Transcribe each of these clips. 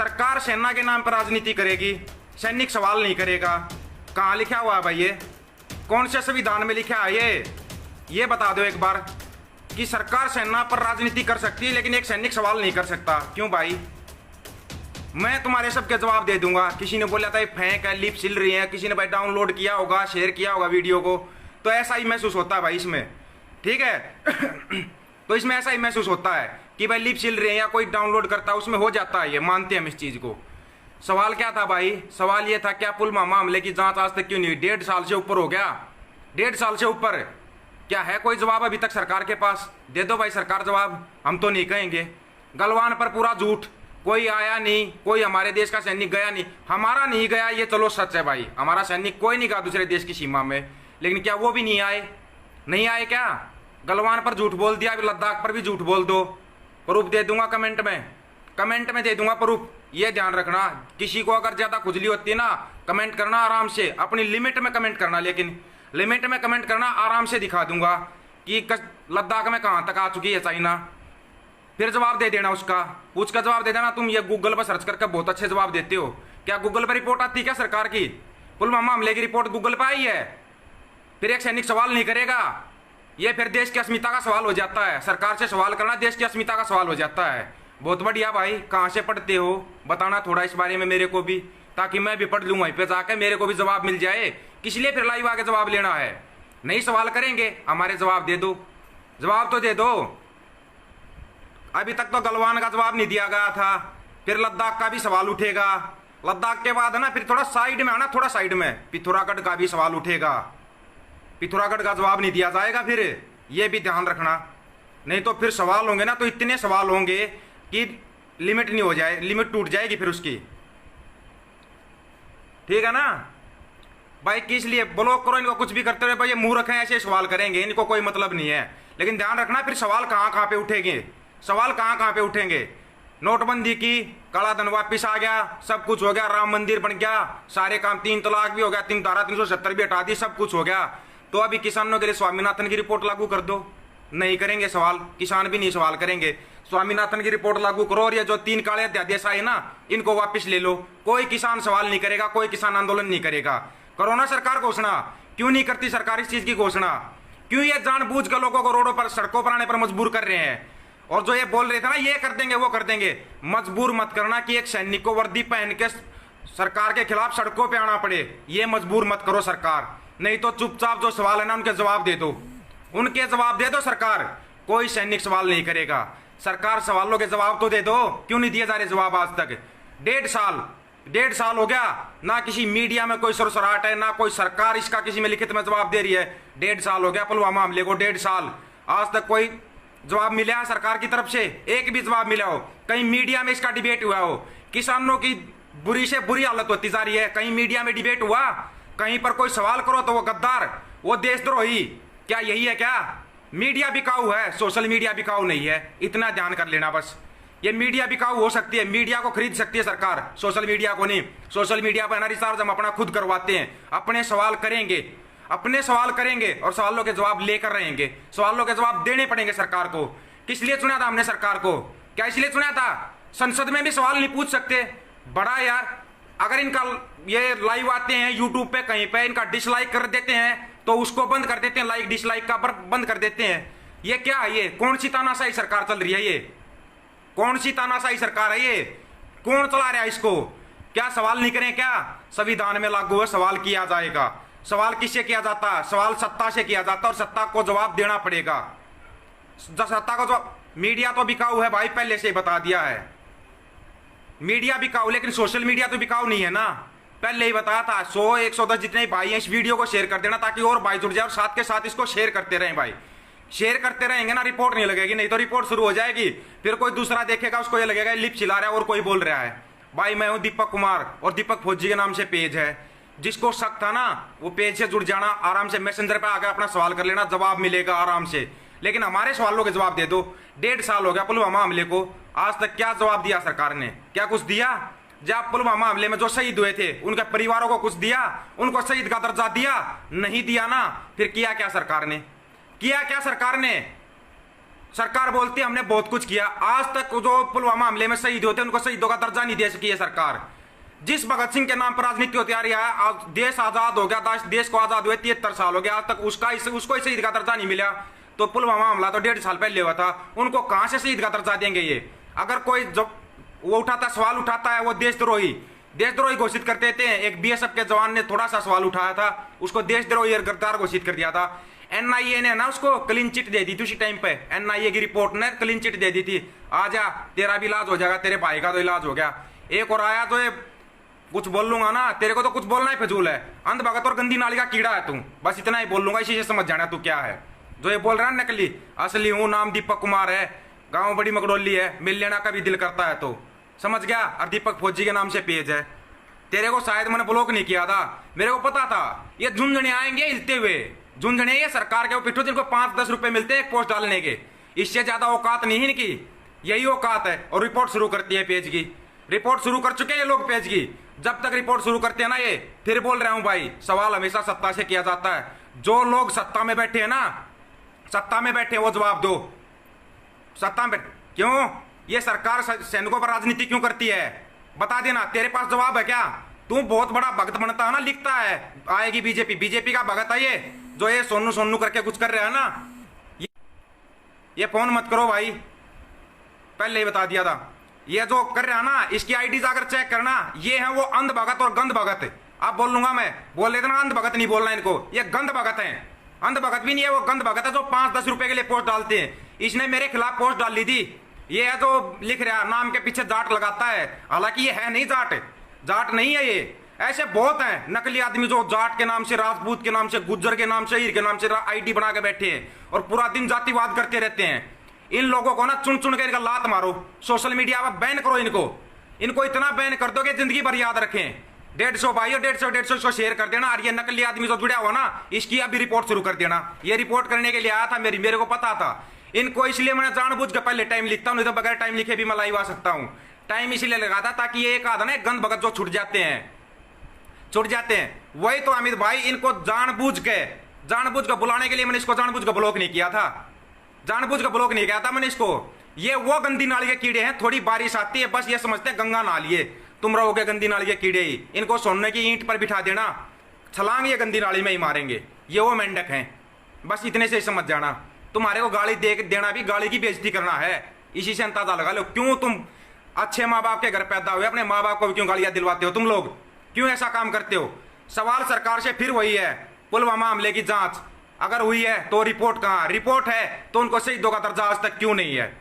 सरकार सेना के नाम पर राजनीति करेगी, सैनिक सवाल नहीं करेगा। कहाँ लिखा हुआ है भाई? ये कौन से संविधान में लिखा है? ये बता दो एक बार कि सरकार सेना पर राजनीति कर सकती है लेकिन एक सैनिक सवाल नहीं कर सकता। क्यों भाई? मैं तुम्हारे सबके जवाब दे दूंगा। किसी ने बोला था ये फेंक है, लिप सिल रही है, किसी ने भाई डाउनलोड किया होगा, शेयर किया होगा वीडियो को, तो ऐसा ही महसूस होता है भाई इसमें, ठीक है। तो इसमें ऐसा ही महसूस होता है कि भाई लिप सिल रहे हैं या कोई डाउनलोड करता है, उसमें हो जाता है, ये मानते हैं हम इस चीज़ को। सवाल क्या था भाई? सवाल ये था क्या पुलवामा हमले की जांच आज तक क्यों नहीं हुई? 1.5 साल से ऊपर हो गया, 1.5 साल से ऊपर। क्या है कोई जवाब अभी तक सरकार के पास? दे दो भाई सरकार जवाब। हम तो नहीं कहेंगे। गलवान पर पूरा झूठ, कोई आया नहीं, कोई हमारे देश का सैनिक गया नहीं। हमारा नहीं गया ये चलो सच है भाई, हमारा सैनिक कोई नहीं गया दूसरे देश की सीमा में, लेकिन क्या वो भी नहीं आए? नहीं आए क्या? गलवान पर झूठ बोल दिया, लद्दाख पर भी झूठ बोल दो। प्रूफ दे दूंगा कमेंट में दे दूंगा प्रूफ। ये ध्यान रखना, किसी को अगर ज्यादा खुजली होती है ना, कमेंट करना आराम से, अपनी लिमिट में कमेंट करना, लेकिन लिमिट में कमेंट करना, आराम से दिखा दूंगा कि लद्दाख में कहां तक आ चुकी है चाइना। फिर जवाब दे देना, उसका पूछ कर जवाब दे देना। तुम ये गूगल पर सर्च करके बहुत अच्छे जवाब देते हो। क्या गूगल पर रिपोर्ट आती है क्या सरकार की? पुलवामा हमले की रिपोर्ट गूगल पर आई है? फिर एक सैनिक सवाल नहीं करेगा? ये फिर देश की अस्मिता का सवाल हो जाता है। सरकार से सवाल करना देश की अस्मिता का सवाल हो जाता है। बहुत बढ़िया भाई, कहाँ से पढ़ते हो बताना थोड़ा इस बारे में मेरे को भी, ताकि मैं भी पढ़ लूँ वहीं पे जाके, मेरे को भी जवाब मिल जाए। किस लिए फिर लाइव आके जवाब लेना है? नहीं सवाल करेंगे हमारे, जवाब दे दो, जवाब तो दे दो। अभी तक तो गलवान का जवाब नहीं दिया गया था, फिर लद्दाख का भी सवाल उठेगा। लद्दाख के बाद है ना फिर थोड़ा साइड में आना, थोड़ा साइड में पिथौरागढ़ का भी सवाल उठेगा। पिथौरागढ़ का जवाब नहीं दिया जाएगा फिर, ये भी ध्यान रखना। नहीं तो फिर सवाल होंगे ना, तो इतने सवाल होंगे कि लिमिट नहीं हो जाए, लिमिट टूट जाएगी फिर उसकी, ठीक है ना भाई? किस लिए ब्लॉक करो इनको, कुछ भी करते रहे भाई, ये मूर्ख हैं, ऐसे सवाल करेंगे, इनको कोई मतलब नहीं है। लेकिन ध्यान रखना फिर सवाल कहाँ कहाँ पे उठेंगे, सवाल कहाँ कहाँ पे उठेंगे। नोटबंदी की, काला धन वापिस आ गया, सब कुछ हो गया, राम मंदिर बन गया, सारे काम, 3 तलाक भी हो गया, 3 धारा 370 भी हटा दी, सब कुछ हो गया। तो अभी किसानों के लिए स्वामीनाथन की रिपोर्ट लागू कर दो। नहीं करेंगे सवाल, किसान भी नहीं सवाल करेंगे। स्वामीनाथन की रिपोर्ट लागू करो और ये जो 3 काले अध्यादेश आए ना, इनको वापस ले लो। कोई किसान सवाल नहीं करेगा, कोई किसान आंदोलन नहीं करेगा। करो ना सरकार घोषणा। क्यों नहीं करती सरकार इस चीज की घोषणा? क्यों ये जानबूझ कर लोगों को रोडों पर, सड़कों पर आने पर मजबूर कर रहे हैं? और जो ये बोल रहे थे ना ये कर देंगे वो कर देंगे, मजबूर मत करना कि एक सैनिक को वर्दी पहन के सरकार के खिलाफ सड़कों पे आना पड़े। ये मजबूर मत करो सरकार। नहीं तो चुपचाप जो सवाल है ना उनके जवाब दे दो, उनके जवाब दे दो सरकार। कोई सैनिक सवाल नहीं करेगा। सरकार सवालों के जवाब तो दे दो। क्यों नहीं दिए जा रहे जवाब आज तक? 1.5 साल हो गया ना, किसी मीडिया में कोई सरसराहट है, ना कोई सरकार इसका किसी में लिखित में जवाब दे रही है। 1.5 साल हो गया पुलवामा हमले को, 1.5 साल। आज तक कोई जवाब मिला है सरकार की तरफ से? एक भी जवाब मिला हो? कहीं मीडिया में इसका डिबेट हुआ हो? किसानों की बुरी से बुरी हालत होती जा रही है, कहीं मीडिया में डिबेट हुआ? कहीं पर कोई सवाल करो तो वो गद्दार, वो देशद्रोही। क्या यही है क्या? मीडिया बिकाऊ है, सोशल मीडिया बिकाऊ नहीं है, इतना ध्यान कर लेना बस। ये मीडिया बिकाऊ हो सकती है, मीडिया को खरीद सकती है सरकार, सोशल मीडिया को नहीं। सोशल मीडिया पर रिचार्ज हम अपना खुद करवाते हैं। अपने सवाल करेंगे, अपने सवाल करेंगे और सवालों के जवाब लेकर रहेंगे। सवालों के जवाब देने पड़ेंगे सरकार को। किस लिए चुना था हमने सरकार को? क्या इसलिए चुना था? संसद में भी सवाल नहीं पूछ सकते? बड़ा यार, अगर इनका ये लाइव आते हैं यूट्यूब पे, कहीं पे इनका डिसलाइक कर देते हैं तो उसको बंद कर देते हैं, लाइक डिसलाइक का बंद कर देते हैं। ये क्या है? ये कौन सी तानाशाही सरकार चल रही है? ये कौन सी तानाशाही सरकार है? ये कौन चला रहा है इसको? क्या सवाल नहीं करें क्या? संविधान में लागू है, सवाल किया जाएगा। सवाल किससे किया जाता है? सवाल सत्ता से किया जाता है और सत्ता को जवाब देना पड़ेगा। सत्ता को जवाब। मीडिया तो बिकाऊ है भाई, पहले से बता दिया है। मीडिया बिकाऊ, लेकिन सोशल मीडिया तो बिकाऊ नहीं है ना, पहले ही बताया था। 100-110 जितने भाई हैं इस वीडियो को शेयर कर देना, ताकि और भाई जुड़ जाए और साथ के साथ इसको शेयर करते रहें भाई। शेयर करते रहेंगे ना, रिपोर्ट नहीं लगेगी। नहीं तो रिपोर्ट शुरू हो जाएगी, फिर कोई दूसरा देखेगा, उसको ये लगेगा लिप चिल्ला रहा है और कोई बोल रहा है। भाई मैं हूं दीपक कुमार और दीपक फौजी के नाम से पेज है। जिसको शक था ना वो पेज से जुड़ जाना, आराम से मैसेंजर पे आकर अपना सवाल कर लेना, जवाब मिलेगा आराम से। लेकिन हमारे सवालों के जवाब दे दो। 1.5 साल हो गया पुलवामा हमले को, आज तक क्या जवाब दिया सरकार ने? क्या कुछ दिया? जब पुलवामा हमले में जो शहीद हुए थे उनके परिवारों को कुछ दिया? उनको शहीद का दर्जा दिया? नहीं दिया ना। फिर किया क्या सरकार ने? किया क्या सरकार ने? सरकार बोलती है हमने बहुत कुछ किया, आज तक जो पुलवामा हमले में शहीद होते हैं उनको शहीदों का दर्जा नहीं दे सकी है सरकार। जिस भगत सिंह के नाम पर राजनीति होती आ रही है, आज देश आजाद हो गया, देश को आजाद हुए 73 साल हो गया, आज तक उसको ही शहीद का दर्जा नहीं मिला। तो पुलवामा हमला तो 1.5 साल पहले हुआ था, उनको कहां से शहीद का दर्जा देंगे ये? अगर कोई जब वो उठाता सवाल उठाता है वो देशद्रोही घोषित कर देते हैं। एक बीएसएफ के जवान ने थोड़ा सा सवाल उठाया था, उसको देशद्रोही और गद्दार घोषित कर दिया था। एनआईए ने ना उसको क्लीन चिट दे दी थी उसी टाइम पे, एनआईए की रिपोर्ट ने क्लीन चिट दे दी थी, आजा तेरा भी इलाज हो जाएगा, तेरे भाई का तो इलाज हो गया। एक और आया तो ये कुछ बोल लूंगा ना, तेरे को तो कुछ बोलना ही फजूल है, अंध भगत और गंदी नाली का कीड़ा है तू, बस इतना ही बोल लूंगा, इसी से समझ जाना तू क्या है। जो ये बोल रहा है नकली, असली हूं, नाम दीपक कुमार है, गाँव बड़ी मकडोली है, मिल लेना का भी दिल करता है तो समझ गया। और दीपक फौजी के नाम से पेज है, तेरे को शायद मैंने ब्लॉक नहीं किया था, मेरे को पता था ये झुंझुने आएंगे हिलते हुए, झुंझुने ये सरकार के पिट्ठू जिनको 5-10 रुपए मिलते हैं एक पोस्ट डालने के, इससे ज्यादा औकात नहीं है इनकी, यही औकात है। और रिपोर्ट शुरू करती है पेज की, रिपोर्ट शुरू कर चुके हैं ये लोग पेज की। जब तक रिपोर्ट शुरू करते हैं ना, ये फिर बोल रहा हूं भाई, सवाल हमेशा सत्ता से किया जाता है। जो लोग सत्ता में बैठे हैं ना, सत्ता में बैठे वो जवाब दो, सत्ता में क्यों ये सरकार सैनिकों पर राजनीति क्यों करती है, बता देना, तेरे पास जवाब है क्या? तू बहुत बड़ा भगत बनता है ना, लिखता है आएगी बीजेपी का भगत है ये, जो ये सोनू सोनू करके कुछ कर रहा है ना, ये फोन मत करो भाई, पहले ही बता दिया था। ये जो कर रहा है ना, इसकी आईडी जाकर चेक करना, ये है वो अंध भगत और गंध भगत। अब बोल लूंगा मैं, बोल लेते ना अंध भगत नहीं बोलना इनको, ये गंध भगत है, अंध भगत भी नहीं है, वो गंध भगत है जो 5-10 रुपए के लिए पोस्ट डालते हैं। इसने मेरे खिलाफ पोस्ट डाल ली थी, ये है जो लिख रहा नाम के पीछे जाट लगाता है, हालांकि ये है नहीं जाट नहीं है ये। ऐसे बहुत हैं नकली आदमी जो जाट के नाम से, राजपूत के नाम से, गुज्जर के नाम से, हीर के नाम से आईडी बना के बैठे हैं और पूरा दिन जातिवाद करते रहते हैं। इन लोगों को ना चुन चुन के इनका लात मारो, सोशल मीडिया पर बैन करो इनको इतना बैन कर दो कि जिंदगी भर याद रखें। 150 भाई और 150 इसको शेयर कर देना। और ये नकली आदमी जो जुड़ा हुआ ना, इसकी अभी रिपोर्ट शुरू कर देना। ये रिपोर्ट करने के लिए आया था, मेरे को पता था इनको, इसलिए मैंने जानबूझ के पहले टाइम लिखता हूं, नहीं तो बगैर टाइम लिखे भी मैं लाइव आ सकता हूं। टाइम इसलिए लगा था ताकि ये एक आधा ना गंद भगत जो छुट जाते हैं वही तो अमित भाई, इनको जानबूझ के बुलाने के लिए मैंने इसको जानबूझ के ब्लॉक नहीं किया था, मैंने इसको। ये वो गंदी नाली के कीड़े हैं, थोड़ी बारिश आती है बस ये समझते हैं गंगा नाली है, तुम रहोगे गंदी नाली के कीड़े ही। इनको सोने की ईंट पर बिठा देना, छलांग ये गंदी नाली में ही मारेंगे, ये वो मेंढक हैं, बस इतने से ही समझ जाना। तुम्हारे को गाली देना भी गाली की बेइज्जती करना है, इसी से अंदाजा लगा लो। क्यों तुम अच्छे माँ बाप के घर पैदा हुए, अपने माँ बाप को क्यों गालियां दिलवाते हो तुम लोग, क्यों ऐसा काम करते हो? सवाल सरकार से फिर वही है, पुलवामा हमले की जांच अगर हुई है तो रिपोर्ट कहां? रिपोर्ट है तो उनको शहीदों का दर्जा आज तक क्यों नहीं है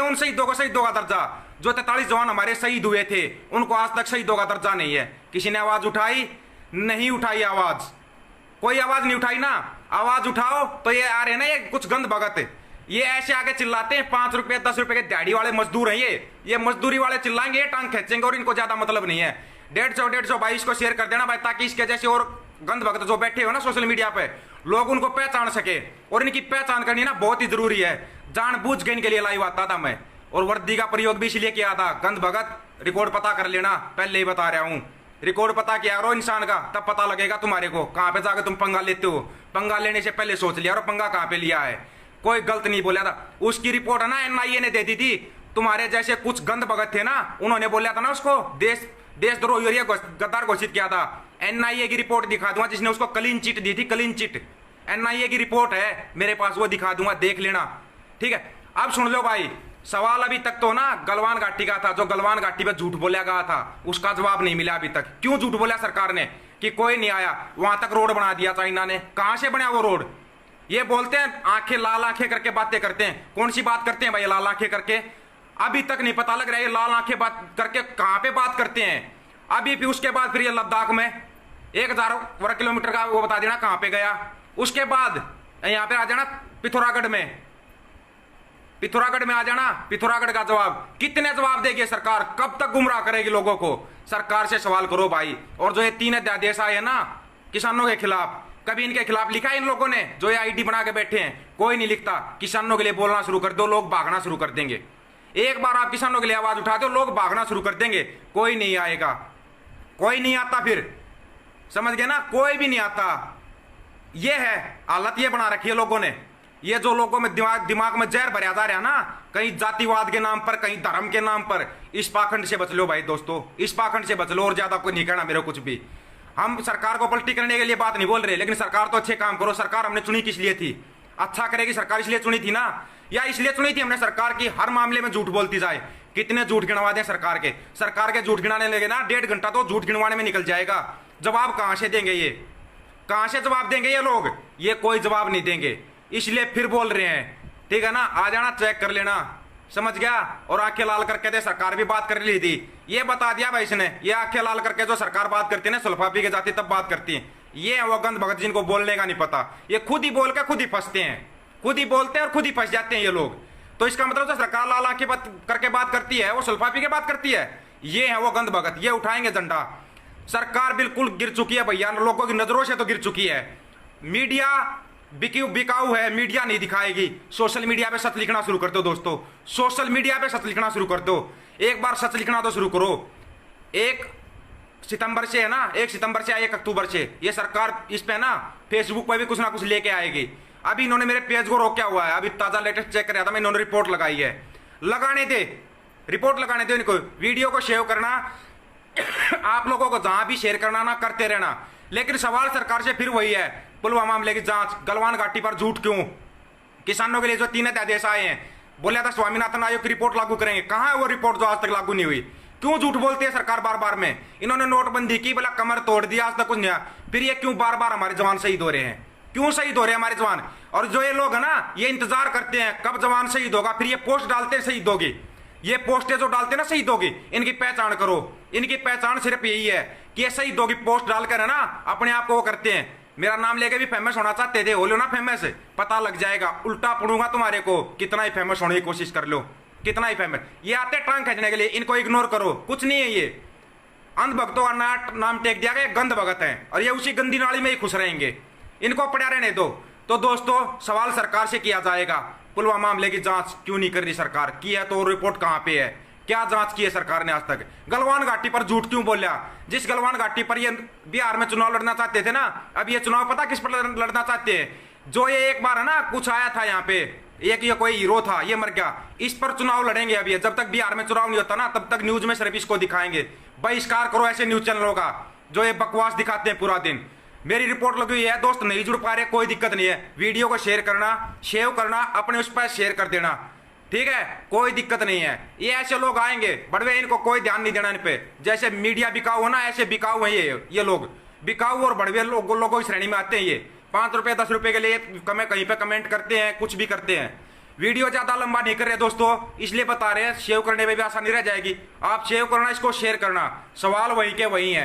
उन शहीदों का दर्जा? जो 43 जवान हमारे शहीद हुए थे उनको आज तक शहीदों का दर्जा नहीं है। किसी ने आवाज उठाई? नहीं उठाई आवाज, कोई आवाज नहीं उठाई ना। आवाज उठाओ तो ये आ रहे ना ये कुछ गंद भगत, ये ऐसे आगे चिल्लाते हैं, 5 रुपए 10 रुपए के दिहाड़ी वाले मजदूर हैं ये मजदूरी वाले चिल्लाएंगे, ये टांग खींचेंगे और इनको ज्यादा मतलब नहीं है। 150 भाई इसको शेयर कर देना भाई, ताकि इसके जैसे और गंद भगत जो बैठे हो ना सोशल मीडिया पे, लोग उनको पहचान सके। और इनकी पहचान करनी ना बहुत ही जरूरी है, जानबूझ के इनके लिए लाइव आता था मैं, और वर्दी का प्रयोग भी इसलिए किया था। गंद भगत रिकॉर्ड पता कर लेना, पहले ही बता रहा हूं, रिकॉर्ड पता किया करो इंसान का, तब पता लगेगा तुम्हारे को कहां पे जाकर तुम पंगा लेते हो। पंगा लेने से पहले सोच लिया और पंगा कहां पे लिया है, कोई गलत नहीं बोला था। उसकी रिपोर्ट है ना एनआईए ने दे दी थी, तुम्हारे जैसे कुछ गंद भगत थे ना, उन्होंने बोला था ना उसको देशद्रोही और ये गद्दार घोषित किया था। एनआईए की रिपोर्ट दिखा दूंगा जिसने उसको क्लीन चिट दी थी, क्लीन चिट एनआईए की रिपोर्ट है मेरे पास, वो दिखा दूंगा, देख लेना, ठीक है। अब सुन लो भाई, सवाल अभी तक तो ना गलवान घाटी का था, जो गलवान घाटी पे झूठ बोला गया था उसका जवाब नहीं मिला अभी तक। क्यों झूठ बोला सरकार ने कि कोई नहीं आया? वहां तक रोड बना दिया चाइना ने, कहां से बना वो रोड? ये बोलते हैं आंखें लाल आंखें करके बातें करते हैं, कौन सी बात करते हैं भाई लाल आंखें करके? अभी तक नहीं पता लग रहा है ये लाल आंखें बात करके कहां पे बात करते हैं। अभी भी उसके बाद फिर ये लद्दाख में 1000 वर्ग किलोमीटर का वो बता देना कहां पे गया। उसके बाद यहां पे आ जाना पिथौरागढ़ में आ जाना, पिथौरागढ़ का जवाब कितने जवाब देगी सरकार? कब तक गुमराह करेगी लोगों को? सरकार से सवाल करो भाई। और जो ये 3 अध्यादेश आए हैं ना किसानों के खिलाफ, कभी इनके खिलाफ लिखा है इन लोगों ने जो ये आईडी बना के बैठे हैं? कोई नहीं लिखता। किसानों के लिए बोलना शुरू कर दो, लोग भागना शुरू कर देंगे। एक बार आप किसानों के लिए आवाज उठा दो, लोग भागना शुरू कर देंगे। कोई नहीं आएगा, कोई नहीं आता, फिर समझ गए ना, कोई भी नहीं आता। ये है हालत, ये बना रखी है लोगों ने। ये जो लोगों में दिमाग में जहर भरा जा रहा है ना, कहीं जातिवाद के नाम पर, कहीं धर्म के नाम पर, इस पाखंड से बच लो भाई दोस्तों, इस पाखंड से बच लो। और ज्यादा कोई नहीं कहना मेरे कुछ भी। हम सरकार को पलटी करने के लिए बात नहीं बोल रहे, लेकिन सरकार तो अच्छे काम करो। सरकार हमने चुनी किस लिए थी? अच्छा करेगी सरकार इसलिए चुनी थी ना, या इसलिए चुनी थी हमने सरकार की हर मामले में झूठ बोलती जाए? कितने झूठ गिनवा दें सरकार के झूठ गिनाने लगे ना, 1.5 घंटा तो झूठ गिनवाने में निकल जाएगा। जवाब कहां से देंगे ये? कहां से जवाब देंगे ये लोग? ये कोई जवाब नहीं देंगे, इसलिए फिर बोल रहे हैं, ठीक है ना? आ जाना, चेक कर लेना, समझ गया? और आंखें लाल करके दे, सरकार भी बात कर ली थी, ये बता दिया भाई इसने। ये आंखें लाल करके जो सरकार बात करती है ना, सुल्फा पी के जाती तब बात करती है। ये है वो गंद भगत जिनको बोलने का नहीं पता। ये खुद ही बोल के खुद ही फंसते हैं, खुद ही बोलते हैं और खुद ही फंस जाते हैं ये लोग। तो इसका मतलब जो सरकार लाल आंखें करके बात करती है, वो सुल्फा पी के बात करती है। ये है वो गंद भगत, ये उठाएंगे झंडा। सरकार बिल्कुल गिर चुकी है भैया, लोगों की नजरों से तो गिर चुकी है। मीडिया बिकाऊ है, मीडिया नहीं दिखाएगी। सोशल मीडिया पे सच लिखना शुरू कर दो दोस्तों, सोशल मीडिया पे सच लिखना शुरू कर दो। एक बार सच लिखना तो शुरू करो। 1 सितंबर से है ना, 1 सितंबर से या 1 अक्टूबर से ये सरकार इस पे ना फेसबुक पे भी कुछ ना कुछ लेके आएगी। अभी इन्होंने मेरे पेज को रोका हुआ है, अभी ताजा लेटेस्ट चेक कर रहा था मैं, इन्होंने रिपोर्ट लगाई है। लगाने दे, रिपोर्ट लगाने दे इनको। वीडियो को शेयर करना आप लोगों को जहां भी शेयर करना ना, करते रहना। लेकिन सवाल सरकार से फिर वही है, पुलवामा मामले की जांच, गलवान घाटी पर झूठ क्यों? किसानों के लिए जो 3 अध्यादेश आए हैं, बोला था स्वामीनाथन आयोग की रिपोर्ट लागू करेंगे, कहां है वो रिपोर्ट जो आज तक लागू नहीं हुई? क्यों झूठ बोलती है सरकार बार बार में? इन्होंने नोटबंदी की, बोला कमर तोड़ दिया, आज तक कुछ नहीं। फिर ये क्यों बार बार हमारे जवान शहीद हो रहे हैं? क्यों शहीद हो रहे हैं हमारे जवान? और जो ये लोग है ना, ये इंतजार करते हैं कब जवान शहीद होगा, फिर ये पोस्ट डालते हैं शहीद होगी। ये पोस्टें जो डालते हैं ना शहीद होगी, इनकी पहचान करो। इनकी पहचान सिर्फ यही है कि ये शहीद होगी पोस्ट डालकर है ना, अपने आप को वो करते हैं। मेरा नाम लेके भी फेमस होना चाहते थे, हो लो ना फेमस, पता लग जाएगा। उल्टा पड़ूंगा तुम्हारे को, कितना ही फेमस होने की कोशिश कर लो, कितना ही फेमस। ये आते टांग खींचने के लिए, इनको इग्नोर करो, कुछ नहीं है। ये अंध भक्तों का नाम टेक दिया गया, गंद भगत है, और ये उसी गंदी नाली में ही खुश रहेंगे। इनको पड़ा रहने दो। तो दोस्तों सवाल सरकार से किया जाएगा, पुलवामा मामले की जांच क्यों नहीं कर रही सरकार? की है तो रिपोर्ट कहां पे है? क्या जांच की है सरकार ने आज तक? गलवान घाटी पर झूठ क्यों बोला? जिस गलवान घाटी पर ये बिहार में चुनाव लड़ना चाहते थे ना, अब ये चुनाव पता किस पर लड़ना चाहते हैं? जो ये एक बार है ना कुछ आया था यहाँ पे, एक ये कोई हीरो था, ये मर गया, इस पर चुनाव लड़ेंगे। अभी जब तक बिहार में चुनाव नहीं होता ना, तब तक न्यूज में सिर्फ इसको दिखाएंगे। बहिष्कार करो ऐसे न्यूज चैनलों का जो ये बकवास दिखाते हैं पूरा दिन। मेरी रिपोर्ट लगी हुई है दोस्त, नहीं जुड़ पा रहे, कोई दिक्कत नहीं है। वीडियो को शेयर करना, सेव करना, अपने उस पर शेयर कर देना, ठीक है? कोई दिक्कत नहीं है। ये ऐसे लोग आएंगे बड़वे, इनको कोई ध्यान नहीं देना इन पे। जैसे मीडिया बिकाऊ है ना, ऐसे बिकाऊ है ये लोग। बिकाऊ और बड़वे लोगों की श्रेणी में आते हैं ये। 5 रुपए 10 रुपए के लिए कहीं पे कमेंट करते हैं, कुछ भी करते हैं। वीडियो ज्यादा लंबा नहीं कर रहे दोस्तों, इसलिए बता रहे हैं, सेव करने में भी आसानी रह जाएगी। आप सेव करना, इसको शेयर करना, सवाल वही के वही है।